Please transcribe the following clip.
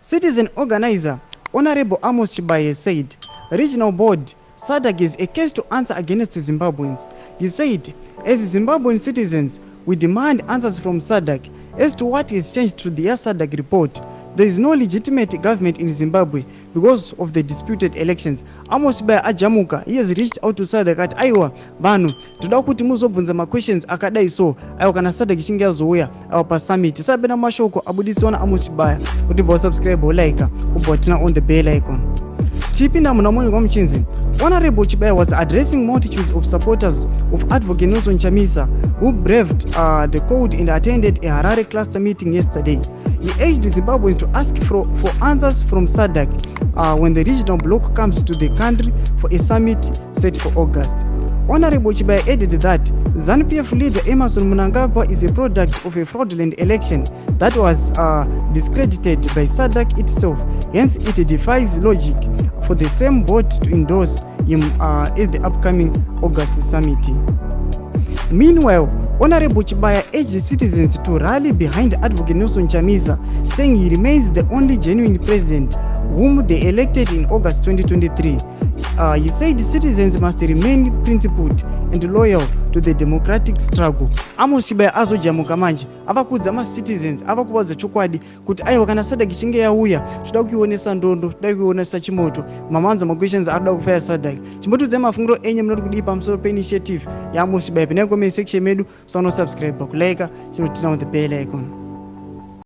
Citizen organizer Honorable Amos Chibaya said, Regional Board, SADC is a case to answer against the Zimbabweans. He said, as Zimbabwean citizens, we demand answers from SADC as to what is changed to the SADC report. There is no legitimate government in Zimbabwe because of the disputed elections. Amos Chibaya ajamuka, he has reached out to SADC at aiwa banu toda kuti muzobvunza ma questions akadai so aiwa kana SADC chinge yazouya aiwa pa summit. Sabena mashoko abudisiona Amos Chibaya kuti bo subscribe like kubotina on the bell icon. Tipinda munamoni kwa mchinzi. Honorable Chibaya was addressing multitudes of supporters of Advocate Nelson Chamisa who braved the code and attended a Harare cluster meeting yesterday. He urged Zimbabweans to ask for answers from SADC when the regional bloc comes to the country for a summit set for August. Honorable Chibaya added that ZANU-PF leader Amos Chibaya is a product of a fraudulent election that was discredited by SADC itself. Hence, it defies logic for the same board to endorse him at the upcoming August summit. Meanwhile, Honorable Chibaya urged the citizens to rally behind Advocate Nelson Chamisa, saying he remains the only genuine president whom they elected in August 2023. He said citizens must remain principled and loyal to the democratic struggle. Amos Chibaya azojamuka manje avakudza ma citizens avakuvaudza chokwadi kuti aiwa kana SADC chinge yauya toda kuionesa ndondo, toda kuionesa chimoto, mamanza ma questions arida kufaya SADC. Chimbotudze mafungiro enye munoti kudii pamusoro pe initiative ya Amos Chibaya. Pineko comment section medu, musano subscribe, kulike, chinotina on the bell icon.